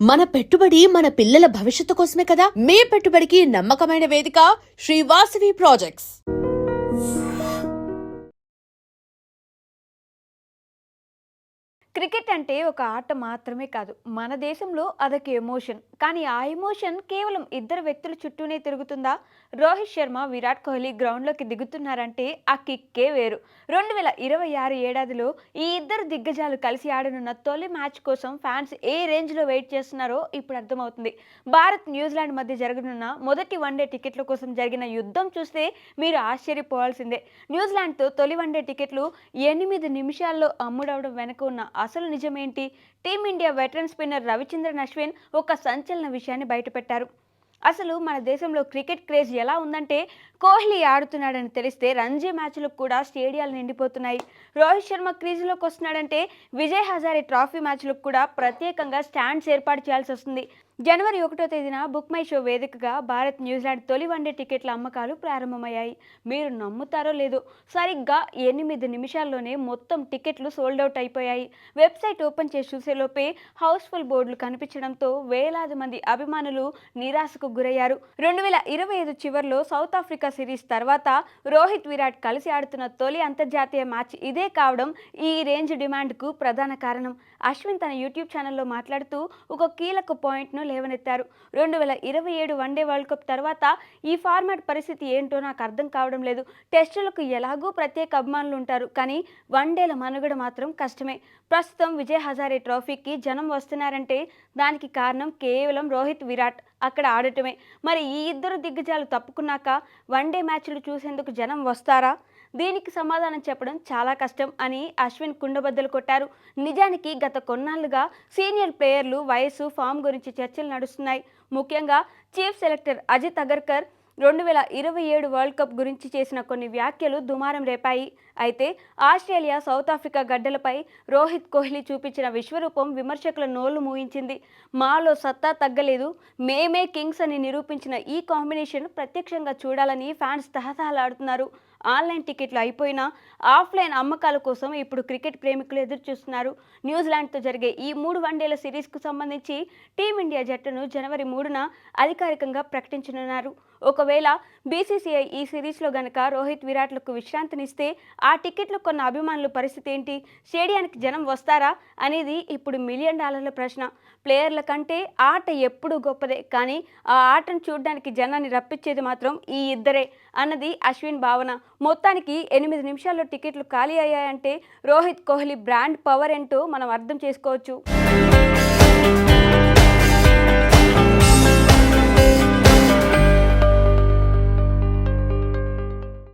మన పెట్టుబడి మన పిల్లల భవిష్యత్తు కోసమే కదా. మీ పెట్టుబడికి నమ్మకమైన వేదిక శ్రీ వాసవి ప్రాజెక్ట్స్. క్రికెట్ అంటే ఒక ఆట మాత్రమే కాదు, మన దేశంలో అదొక ఎమోషన్. కానీ ఆ ఎమోషన్ కేవలం ఇద్దరు వ్యక్తుల చుట్టూనే తిరుగుతుందా? రోహిత్ శర్మ, విరాట్ కోహ్లీ గ్రౌండ్లోకి దిగుతున్నారంటే ఆ కిక్కే వేరు. 2026 ఏడాదిలో ఈ ఇద్దరు దిగ్గజాలు కలిసి ఆడనున్న తొలి మ్యాచ్ కోసం ఫ్యాన్స్ ఏ రేంజ్లో వెయిట్ చేస్తున్నారో ఇప్పుడు అర్థమవుతుంది. భారత్ న్యూజిలాండ్ మధ్య జరగనున్న మొదటి వన్డే టికెట్ల కోసం జరిగిన యుద్ధం చూస్తే మీరు ఆశ్చర్యపోవాల్సిందే. న్యూజిలాండ్తో తొలి వన్డే టికెట్లు 8 నిమిషాల్లో అమ్ముడవడం వెనుక ఉన్న అసలు నిజమేంటి? Team India veteran spinner Ravichandran Ashwin ఒక సంచలన విషయాన్ని బయటపెట్టారు. అసలు మన దేశంలో క్రికెట్ క్రేజ్ ఎలా ఉందంటే, కోహ్లీ ఆడుతున్నాడని తెలిస్తే రంజీ మ్యాచ్లకు కూడా స్టేడియాలు నిండిపోతున్నాయి. రోహిత్ శర్మ క్రీజులోకి వస్తున్నాడంటే విజయ్ హజారే ట్రాఫీ మ్యాచ్లకు కూడా ప్రత్యేకంగా స్టాండ్స్ ఏర్పాటు చేయాల్సి వస్తుంది. జనవరి 1వ తేదీన బుక్ మై షో వేదికగా భారత్ న్యూజిలాండ్ తొలి వన్డే టికెట్ల అమ్మకాలు ప్రారంభమయ్యాయి. మీరు నమ్ముతారో లేదో, సరిగ్గా 8 నిమిషాల్లోనే మొత్తం టికెట్లు సోల్డ్ అవుట్ అయిపోయాయి. వెబ్సైట్ ఓపెన్ చేసి చూసేలోపే హౌస్ఫుల్ బోర్డులు కనిపించడంతో వేలాది మంది అభిమానులు నిరాశకు గురయ్యారు. 2025 చివరిలో సౌత్ ఆఫ్రికా సిరీస్ తర్వాత రోహిత్, విరాట్ కలిసి ఆడుతున్న తొలి అంతర్జాతీయ మ్యాచ్ ఇదే కావడం ఈ రేంజ్ డిమాండ్కు ప్రధాన కారణం. అశ్విన్ తన యూట్యూబ్ ఛానల్లో మాట్లాడుతూ ఒక కీలక పాయింట్ను లేవనెత్తారు. 2027 వన్డే వరల్డ్ కప్ తర్వాత ఈ ఫార్మాట్ పరిస్థితి ఏంటో నాకు అర్థం కావడం లేదు. టెస్టులకు ఎలాగూ ప్రత్యేక అభిమానులు ఉంటారు, కానీ వన్డేల మనుగడ మాత్రం కష్టమే. ప్రస్తుతం విజయ్ హజారే ట్రోఫీకి జనం వస్తున్నారంటే దానికి కారణం కేవలం రోహిత్, విరాట్ అక్కడ ఆడటమే. మరి ఈ ఇద్దరు దిగ్గజాలు తప్పుకున్నాక వన్డే మ్యాచ్లు చూసేందుకు జనం వస్తారా? దీనికి సమాధానం చెప్పడం చాలా కష్టం అని అశ్విన్ కుండబద్దలు కొట్టారు. నిజానికి గత కొన్నాళ్లుగా సీనియర్ ప్లేయర్లు వయసు, ఫామ్ గురించి చర్చలు నడుస్తున్నాయి. ముఖ్యంగా chief selector Ajit Agarkar 2027 world cup గురించి చేసిన కొన్ని వ్యాఖ్యలు దుమారం రేపాయి. అయితే ఆస్ట్రేలియా, సౌత్ ఆఫ్రికా గడ్డలపై రోహిత్, కోహ్లీ చూపించిన విశ్వరూపం విమర్శకుల నోళ్లు మూయించింది. మాలో సత్తా తగ్గలేదు, మేమే కింగ్స్ అని నిరూపించిన ఈ కాంబినేషన్ ప్రత్యక్షంగా చూడాలని ఫ్యాన్స్ తహతహలాడుతున్నారు. ఆన్లైన్ టికెట్లు అయిపోయినా ఆఫ్లైన్ అమ్మకాల కోసం ఇప్పుడు క్రికెట్ ప్రేమికులు ఎదురు చూస్తున్నారు. న్యూజిలాండ్తో జరిగే ఈ 3 వన్డేల సిరీస్కు సంబంధించి టీమిండియా జట్టును జనవరి 3న అధికారికంగా ప్రకటించనున్నారు. ఒకవేళ బీసీసీఐ ఈ సిరీస్లో గనక రోహిత్, విరాట్లకు విశ్రాంతినిస్తే ఆ టికెట్లు కొన్న అభిమానుల పరిస్థితి ఏంటి? స్టేడియానికి జనం వస్తారా అనేది ఇప్పుడు $1 మిలియన్ ప్రశ్న. ప్లేయర్ల కంటే ఆట ఎప్పుడూ గొప్పదే, కానీ ఆ ఆటను చూడడానికి జనాన్ని రప్పించేది మాత్రం ఈ ఇద్దరే అన్నది అశ్విన్ భావన. మొత్తానికి 8 నిమిషాల్లో టికెట్లు ఖాళీ అయ్యాయంటే రోహిత్, కోహ్లీ బ్రాండ్ పవర్ ఏంటో మనం అర్థం చేసుకోవచ్చు.